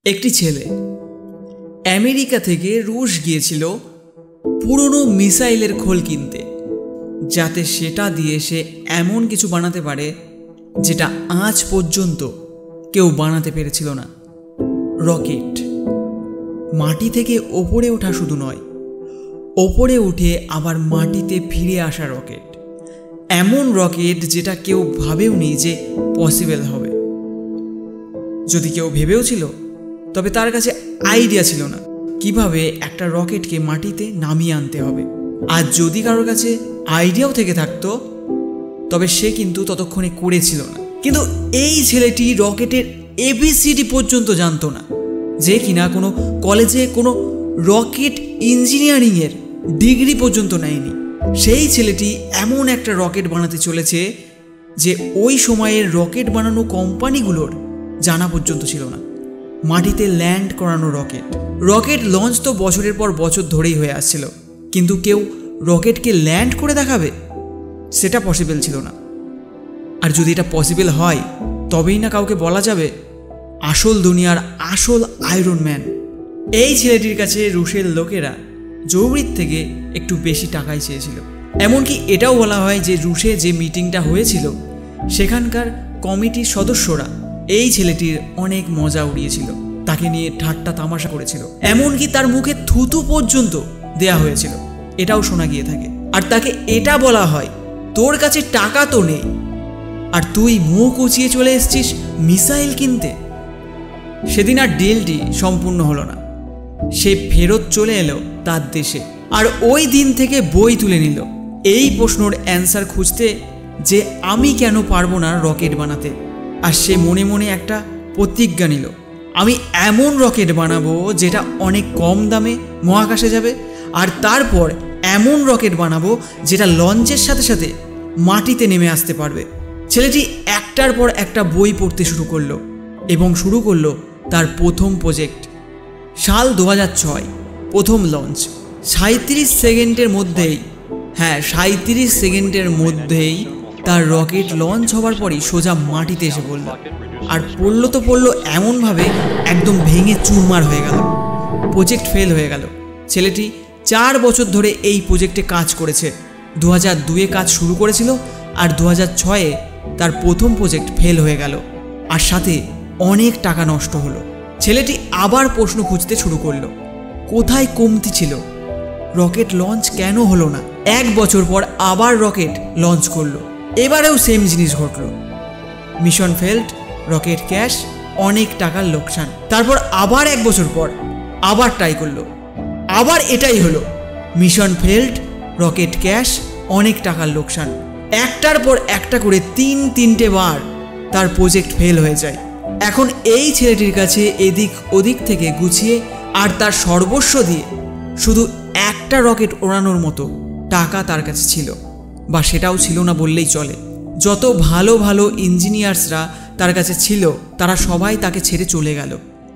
একটি ছেলে আমেরিকা থেকে রুশ গিয়েছিল পুরনো মিসাইলের খোল কিনতে, যাতে সেটা দিয়ে সে এমন কিছু বানাতে পারে যেটা আজ পর্যন্ত কেউ বানাতে পেরেছিল না। রকেট। মাটি থেকে ওপরে ওঠা শুধু নয়, ওপরে উঠে আবার মাটিতে ফিরে আসা রকেট। এমন রকেট যেটা কেউ ভাবেওনি যে পসিবল হবে। যদি কেউ ভেবেও ছিল, তবে তার কাছে আইডিয়া ছিল না কিভাবে একটা রকেটকে মাটিতে নামিয়ে আনতে হবে। আর যদি কারোর কাছে আইডিয়াও থেকে থাকতো, তবে সে কিন্তু ততক্ষণে করেছিল না। কিন্তু এই ছেলেটি রকেটের এবিসিডি পর্যন্ত জানতো না, যে কিনা কোনো কলেজে কোনো রকেট ইঞ্জিনিয়ারিংয়ের ডিগ্রি পর্যন্ত নেয়নি। সেই ছেলেটি এমন একটা রকেট বানাতে চলেছে যে ওই সময়ের রকেট বানানো কোম্পানিগুলোর জানা পর্যন্ত ছিল না। মাটিতে ল্যান্ড করানো রকেট। রকেট লঞ্চ তো বছরের পর বছর ধরেই হয়ে আসছিল, কিন্তু কেউ রকেটকে ল্যান্ড করে দেখাবে, সেটা পসিবল ছিল না। আর যদি এটা পসিবল হয়, তবেই না কাউকে বলা যাবে আসল দুনিয়ার আসল আয়রন ম্যান। এই ছেলেটির কাছে রুশের লোকেরা জৌরির থেকে একটু বেশি টাকাই চেয়েছিল। এমনকি এটাও বলা হয় যে রুশে যে মিটিংটা হয়েছিল, সেখানকার কমিটির সদস্যরা এই ছেলেটির অনেক মজা উড়িয়েছিল, তাকে নিয়ে ঠাট্টা তামাশা করেছিল, এমনকি তার মুখে থুতু পর্যন্ত দেয়া হয়েছিল, এটাও শোনা গিয়ে থাকে। আর তাকে এটা বলা হয়, তোর কাছে টাকা তো নেই, আর তুই মুখ উঁচিয়ে চলে এসেছিস মিসাইল কিনতে। সেদিন আর ডিলটি সম্পূর্ণ হলো না। সে ফেরত চলে এলো তার দেশে, আর ওই দিন থেকে বই তুলে নিল এই প্রশ্নের অ্যান্সার খুঁজতে যে আমি কেন পারবো না রকেট বানাতে। আর সে মনে মনে একটা প্রতিজ্ঞা নিল, আমি এমন রকেট বানাবো যেটা অনেক কম দামে মহাকাশে যাবে, আর তারপর এমন রকেট বানাবো যেটা লঞ্চের সাথে সাথে মাটিতে নেমে আসতে পারবে। ছেলেটি একটার পর একটা বই পড়তে শুরু করলো এবং শুরু করলো তার প্রথম প্রজেক্ট। সাল 2006, প্রথম লঞ্চ। 37 সেকেন্ডের মধ্যেই, 37 সেকেন্ডের মধ্যেই তার রকেট লঞ্চ হওয়ার পরই সোজা মাটিতে এসে পড়ল। আর পড়লো তো পড়লো এমনভাবে একদম ভেঙে চুরমার হয়ে গেল। প্রজেক্ট ফেল হয়ে গেল। ছেলেটি 4 বছর ধরে এই প্রজেক্টে কাজ করেছে। 2002-এ কাজ শুরু করেছিল, আর 2006-এ তার প্রথম প্রজেক্ট ফেল হয়ে গেল, আর সাথে অনেক টাকা নষ্ট হলো। ছেলেটি আবার প্রশ্ন খুঁজতে শুরু করলো, কোথায় কমতি ছিল, রকেট লঞ্চ কেন হলো না। 1 বছর পর আবার রকেট লঞ্চ করলো, এবারেও সেম জিনিস ঘটল। মিশন ফেল্ড, রকেট ক্র্যাশ, অনেক টাকার লোকসান। তারপর আবার 1 বছর পর আবার ট্রাই করলো, আবার এটাই হলো, মিশন ফেল্ড, রকেট ক্র্যাশ, অনেক টাকার লোকসান। একটার পর একটা করে 3-3টে বার তার প্রজেক্ট ফেল হয়ে যায়। এখন এই ছেলেটির কাছে এদিক ওদিক থেকে গুছিয়ে আর তার সর্বস্ব দিয়ে শুধু একটা রকেট ওড়ানোর মতো টাকা তার কাছে ছিল, বা সেটাও ছিল না বললেই চলে। যত ভালো ভালো ইঞ্জিনিয়ার্সরা তার কাছে ছিল, তারা সবাই তাকে ছেড়ে চলে গেল।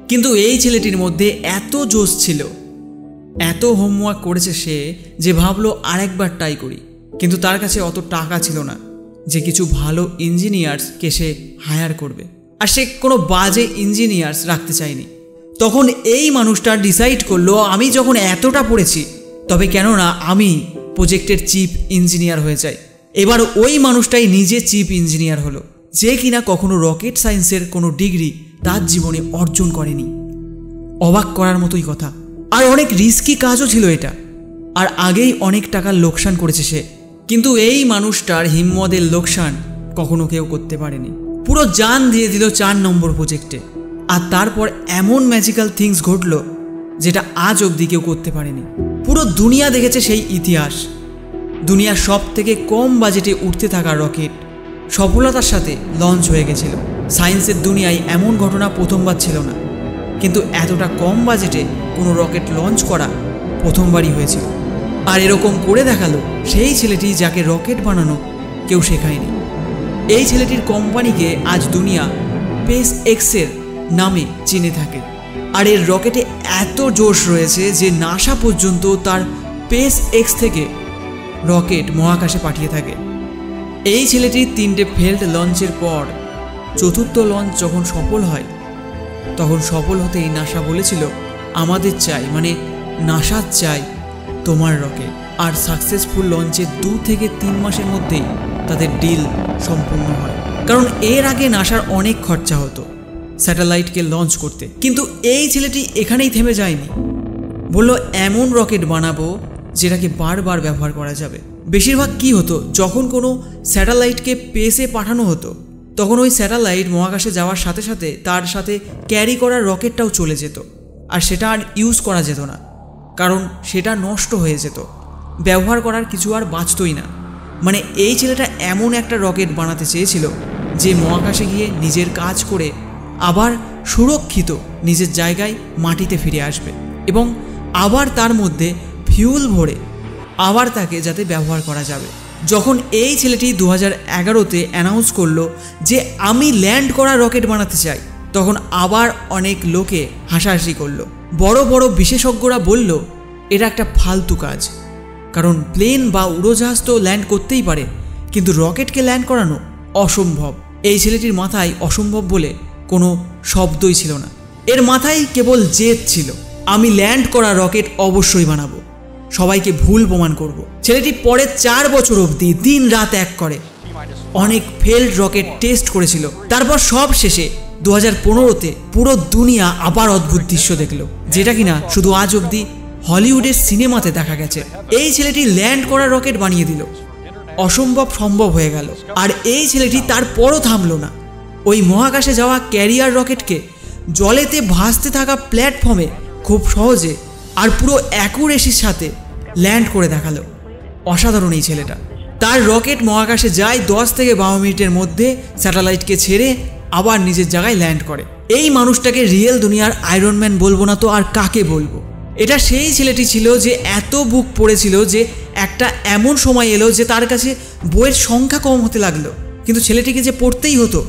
কিন্তু এই ছেলেটির মধ্যে এত জোশ ছিল, এত হোমওয়ার্ক করেছে সে, যে ভাবলো আরেকবার ট্রাই করি। কিন্তু তার কাছে অত টাকা ছিল না যে কিছু ভালো ইঞ্জিনিয়ার্সকে সে হায়ার করবে, আর সে কোনো বাজে ইঞ্জিনিয়ার্স রাখতে চায়নি। তখন এই মানুষটা ডিসাইড করলো, আমি যখন এতটা পড়েছি, তবে কেন না আমি প্রজেক্টের চিফ ইঞ্জিনিয়ার হয়ে যাই। এবার ওই মানুষটাই নিজে চিফ ইঞ্জিনিয়ার হলো, যে কিনা কখনো রকেট সায়েন্সের কোনো ডিগ্রি তার জীবনে অর্জন করেনি। অবাক করার মতোই কথা। আর অনেক রিস্কি কাজও ছিল এটা, আর আগেই অনেক টাকার লোকসান করেছে সে। কিন্তু এই মানুষটার হিম্মতের লোকসান কখনো কেউ করতে পারেনি। পুরো জান দিয়ে দিল 4 নম্বর প্রজেক্টে। আর তারপর এমন ম্যাজিক্যাল থিংস ঘটলো যেটা আজ অবধি কেউ করতে পারেনি। পুরো দুনিয়া দেখেছে সেই ইতিহাস। দুনিয়ার সব থেকে কম বাজেটে উঠতে থাকা রকেট সফলতার সাথে লঞ্চ হয়ে গেছিল। সায়েন্সের দুনিয়ায় এমন ঘটনা প্রথমবার ছিল না, কিন্তু এতটা কম বাজেটে কোনো রকেট লঞ্চ করা প্রথমবারই হয়েছিল। আর এরকম করে দেখালো সেই ছেলেটি যাকে রকেট বানানো কেউ শেখায়নি। এই ছেলেটির কোম্পানিকে আজ দুনিয়া স্পেস এক্সের নামে চিনে থাকে। আর এর রকেটে এত জোশ রয়েছে যে নাসা পর্যন্ত তার স্পেস এক্স থেকে রকেট মহাকাশে পাঠিয়ে থাকে। এই ছেলেটির 3টে ফেল্ড লঞ্চের পর 4র্থ লঞ্চ যখন সফল হয়, তখন সফল হতেই নাসা বলেছিল, আমাদের চাই, মানে নাসার চাই তোমার রকেট। আর সাকসেসফুল লঞ্চের 2 থেকে 3 মাসের মধ্যেই তাদের ডিল সম্পূর্ণ হয়। কারণ এর আগে নাসার অনেক খরচা হতো স্যাটেলাইটকে লঞ্চ করতে, কিন্তু এই ছেলেটি এখানেই থেমে যায়নি। বলল এমন রকেট বানাবো যেটাকে বারবার ব্যবহার করা যাবে। বেশিরভাগ কি হতো, যখন কোনো স্যাটেলাইটকে স্পেসে পাঠানো হতো তখন ওই স্যাটেলাইট মহাকাশে যাওয়ার সাথে সাথে তার সাথে ক্যারি করা রকেটটাও চলে যেত, আর সেটা আর ইউজ করা যেত না, কারণ সেটা নষ্ট হয়ে যেত, ব্যবহার করার কিছু আর বাঁচতই না। মানে এই ছেলেটা এমন একটা রকেট বানাতে চেয়েছিল যে মহাকাশে গিয়ে নিজের কাজ করে আবার সুরক্ষিত নিজের জায়গায় মাটিতে ফিরে আসবে, এবং আবার তার মধ্যে ফিউল ভরে আবার তাকে যাতে ব্যবহার করা যাবে। যখন এই ছেলেটি 2011-তে অ্যানাউন্স করলো যে আমি ল্যান্ড করা রকেট বানাতে চাই, তখন আবার অনেক লোকে হাসাহাসি করলো। বড় বড় বিশেষজ্ঞরা বলল এটা একটা ফালতু কাজ, কারণ প্লেন বা উড়োজাহাজ তো ল্যান্ড করতেই পারে, কিন্তু রকেটকে ল্যান্ড করানো অসম্ভব। এই ছেলেটির মাথায় অসম্ভব বলে কোনো শব্দই ছিল না, এর মাথায় কেবল জেদ ছিল, আমি ল্যান্ড করা রকেট অবশ্যই বানাবো, সবাইকে ভুল প্রমাণ করব। ছেলেটি পরের 4 বছর অবধি দিন রাত এক করে অনেক ফেল্ড রকেট টেস্ট করেছিল। তারপর সব শেষে 2015-তে পুরো দুনিয়া আবার অদ্ভুত দৃশ্য দেখলো, যেটা কিনা শুধু আজ অবধি হলিউডের সিনেমাতে দেখা গেছে। এই ছেলেটি ল্যান্ড করা রকেট বানিয়ে দিল, অসম্ভব সম্ভব হয়ে গেল। আর এই ছেলেটি তারপরও থামলো না, ওই মহাকাশে যাওয়া ক্যারিয়ার রকেটকে জলেতে ভাসতে থাকা প্ল্যাটফর্মে খুব সহজে আর পুরো অ্যাকুরেসির সাথে ল্যান্ড করে দেখালো। অসাধারণ এই ছেলেটা। তার রকেট মহাকাশে যায় 10 থেকে 12 মিনিটের মধ্যে, স্যাটেলাইটকে ছেড়ে আবার নিজের জায়গায় ল্যান্ড করে। এই মানুষটাকে রিয়েল দুনিয়ার আয়রন ম্যান বলবো না তো আর কাকে বলবো। এটা সেই ছেলেটি ছিল যে এত বুক পড়েছিল যে একটা এমন সময় এলো যে তার কাছে বইয়ের সংখ্যা কম হতে লাগলো, কিন্তু ছেলেটিকে যে পড়তেই হতো,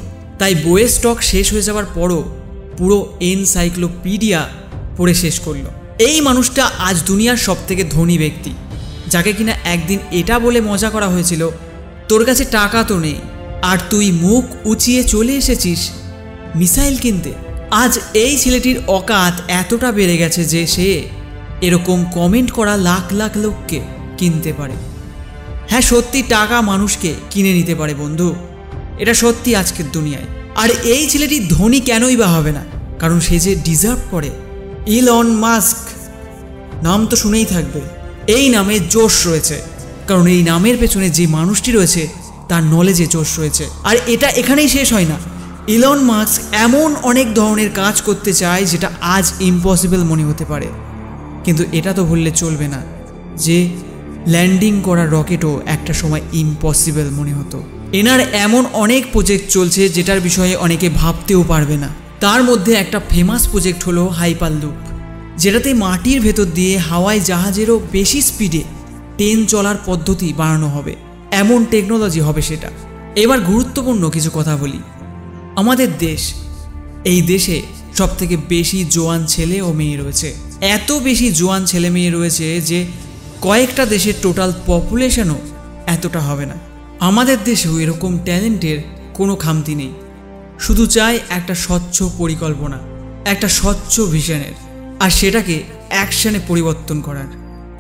তাই বইয়ের স্টক শেষ হয়ে যাওয়ার পরও পুরো এনসাইক্লোপিডিয়া পড়ে শেষ করলো। এই মানুষটা আজ দুনিয়ার সবথেকে ধনী ব্যক্তি, যাকে কিনা একদিন এটা বলে মজা করা হয়েছিল, তোর কাছে টাকা তো নেই আর তুই মুখ উঁচিয়ে চলে এসেছিস মিসাইল কিনতে। আজ এই ছেলেটির অকাত এতটা বেড়ে গেছে যে সে এরকম কমেন্ট করা লাখ লাখ লোককে কিনতে পারে। হ্যাঁ, সত্যি টাকা মানুষকে কিনে নিতে পারে বন্ধু, এটা সত্যি আজকের দুনিয়ায়। আর এই ছেলেটি ধনী কেনই বা হবে না, কারণ সে যে ডিজার্ভ করে। ইলন মাস্ক নাম তো শুনেই থাকবে, এই নামে জোশ রয়েছে, কারণ এই নামের পেছনে যে মানুষটি রয়েছে তার নলেজে জোশ রয়েছে। আর এটা এখানেই শেষ হয় না, ইলন মাস্ক এমন অনেক ধরনের কাজ করতে চায় যেটা আজ ইম্পসিবল মনে হতে পারে, কিন্তু এটা তো ভুললে চলবে না যে ল্যান্ডিং করা রকেটও একটা সময় ইম্পসিবল মনে হতো। এনার এমন অনেক প্রজেক্ট চলছে যেটার বিষয়ে অনেকে ভাবতেও পারবে না। তার মধ্যে একটা ফেমাস প্রজেক্ট হলো হাইপারলুপ, যেটাতে মাটির ভেতর দিয়ে হাওয়ায় জাহাজেরও বেশি স্পিডে ট্রেন চলার পদ্ধতি বানানো হবে, এমন টেকনোলজি হবে সেটা। এবার গুরুত্বপূর্ণ কিছু কথা বলি। আমাদের দেশ, এই দেশে সবথেকে বেশি জোয়ান ছেলে ও মেয়ে রয়েছে। এত বেশি জোয়ান ছেলে মেয়ে রয়েছে যে কয়েকটা দেশের টোটাল পপুলেশনও এতটা হবে না। আমাদের দেশেও এরকম ট্যালেন্টের কোনো খামতি নেই, শুধু চাই একটা স্বচ্ছ পরিকল্পনা, একটা স্বচ্ছ ভিশনের, আর সেটাকে অ্যাকশনে পরিবর্তন করার।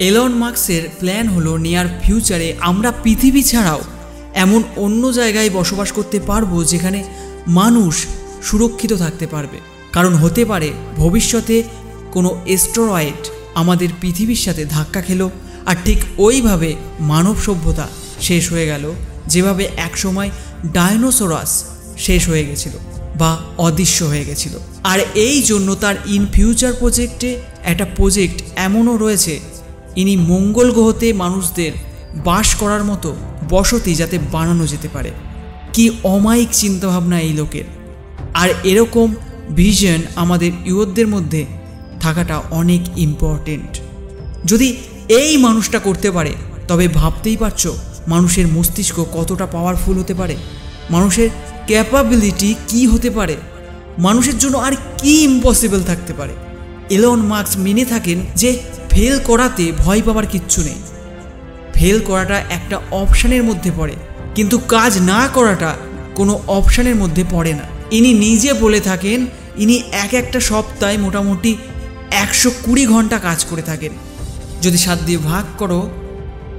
এলন মাস্কের প্ল্যান হলো নিয়ার ফিউচারে আমরা পৃথিবী ছাড়াও এমন অন্য জায়গায় বসবাস করতে পারবো যেখানে মানুষ সুরক্ষিত থাকতে পারবে। কারণ হতে পারে ভবিষ্যতে কোনো অ্যাস্টেরয়েড আমাদের পৃথিবীর সাথে ধাক্কা খেলো, আর ঠিক ওইভাবে মানব সভ্যতা শেষ হয়ে গেল, যেভাবে একসময় ডাইনোসরাস শেষ হয়ে গেছিল বা অদৃশ্য হয়ে গেছিল। আর এই জন্য তার ইন ফিউচার প্রজেক্টে একটা প্রজেক্ট এমনও রয়েছে, ইনি মঙ্গল গ্রহতে মানুষদের বাস করার মতো বসতি যাতে বানানো যেতে পারে। কি অমায়িক চিন্তাভাবনা এই লোকের! আর এরকম ভিশন আমাদের ইউথদের মধ্যে থাকাটা অনেক ইম্পর্টেন্ট। যদি এই মানুষটা করতে পারে তবে ভাবতেই পারছো মানুষের মস্তিষ্ক কতটা পাওয়ারফুল হতে পারে, মানুষের ক্যাপাবিলিটি কি হতে পারে, মানুষের জন্য আর কি ইম্পসিবল থাকতে পারে। এলন মাস্ক মেনে থাকেন যে ফেল করাতে ভয় পাওয়ার কিচ্ছু নেই, ফেল করাটা একটা অপশানের মধ্যে পড়ে, কিন্তু কাজ না করাটা কোনো অপশানের মধ্যে পড়ে না। ইনি নিজে বলে থাকেন ইনি একটা সপ্তাহে মোটামুটি 120 ঘন্টা কাজ করে থাকেন। যদি 7 দিয়ে ভাগ করো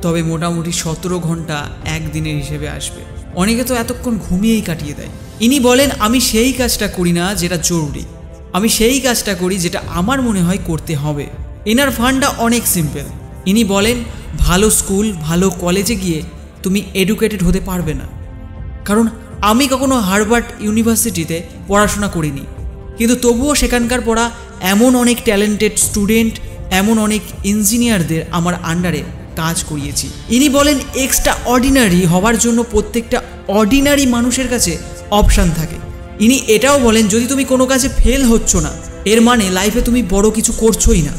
তবে মোটামুটি 17 ঘন্টা একদিনের হিসেবে আসবে। অনেকে তো এতক্ষণ ঘুমিয়েই কাটিয়ে দেয়। ইনি বলেন, আমি সেই কাজটা করি না যেটা জরুরি, আমি সেই কাজটা করি যেটা আমার মনে হয় করতে হবে। এনার ফান্ডটা অনেক সিম্পল। ইনি বলেন, ভালো স্কুল ভালো কলেজে গিয়ে তুমি এডুকেটেড হতে পারবে না, কারণ আমি কখনো হার্ভার্ড ইউনিভার্সিটিতে পড়াশোনা করিনি, কিন্তু তবুও সেখানকার পড়া এমন অনেক ট্যালেন্টেড স্টুডেন্ট, এমন অনেক ইঞ্জিনিয়ারদের আমার আন্ডারে কাজ করিয়েছি। ইনি বলেন, এক্সট্রা অর্ডিনারি হওয়ার জন্য প্রত্যেকটা অর্ডিনারি মানুষের কাছে অপশান থাকে। ইনি এটাও বলেন, যদি তুমি কোনো কাজে ফেল হচ্ছ না, এর মানে লাইফে তুমি বড় কিছু করছোই না।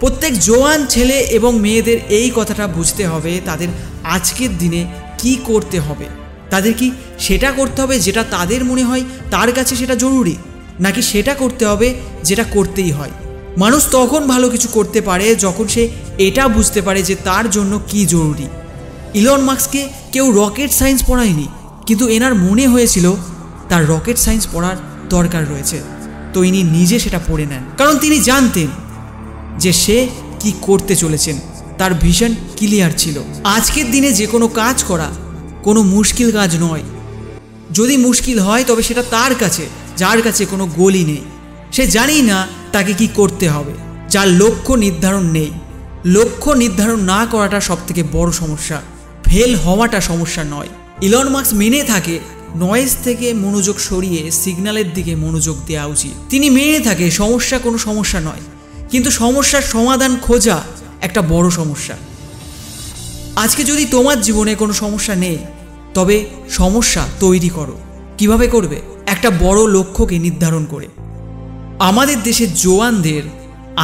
প্রত্যেক জোয়ান ছেলে এবং মেয়েদের এই কথাটা বুঝতে হবে, তাদের আজকের দিনে কি করতে হবে। তাদের কি সেটা করতে হবে যেটা তাদের মনে হয় তার কাছে সেটা জরুরি, নাকি সেটা করতে হবে যেটা করতেই হয়। মানুষ তখন ভালো কিছু করতে পারে যখন সে এটা বুঝতে পারে যে তার জন্য কি জরুরি। ইলন মাস্ককে কেউ রকেট সায়েন্স পড়ায়নি, কিন্তু এনার মনে হয়েছিল তার রকেট সায়েন্স পড়ার দরকার রয়েছে, তো ইনি নিজে সেটা পড়ে নেন, কারণ তিনি জানতেন যে সে কি করতে চলেছেন, তার ভিশন ক্লিয়ার ছিল। আজকের দিনে যে কোনো কাজ করা কোনো মুশকিল কাজ নয়। যদি মুশকিল হয় তবে সেটা তার কাছে যার কাছে কোনো গোলই নেই, সে জানেই না তাকে কি করতে হবে, যার লক্ষ্য নির্ধারণ নেই। লক্ষ্য নির্ধারণ না করাটা সবথেকে বড় সমস্যা, ফেল হওয়াটা সমস্যা নয়। ইলন মাস্ক মেনে থাকে নয়েজ থেকে মনোযোগ সরিয়ে সিগন্যালের দিকে মনোযোগ দেওয়া উচিত। তিনি মেনে থাকে সমস্যা কোনো সমস্যা নয়, কিন্তু সমস্যার সমাধান খোঁজা একটা বড় সমস্যা। আজকে যদি তোমার জীবনে কোনো সমস্যা নেই, তবে সমস্যা তৈরি করো। কিভাবে করবে? একটা বড় লক্ষ্যকে নির্ধারণ করে। আমাদের দেশের জওয়ানদের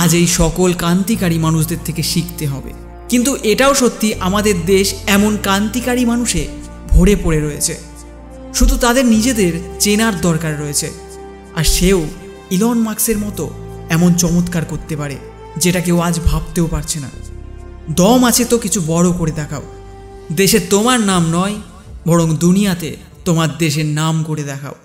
আজ এই সকল ক্রান্তিকারী মানুষদের থেকে শিখতে হবে, কিন্তু এটাও সত্যি আমাদের দেশ এমন ক্রান্তিকারী মানুষে ভরে পড়ে রয়েছে, শুধু তাদের নিজেদের চেনার দরকার রয়েছে। আর সেও ইলন মাস্কের মতো এমন চমৎকার করতে পারে যেটা কেউ আজ ভাবতেও পারছে না। দম আছে তো কিছু বড় করে দেখাও। দেশে তোমার নাম নয়, বরং দুনিয়াতে তোমার দেশের নাম করে দেখাও।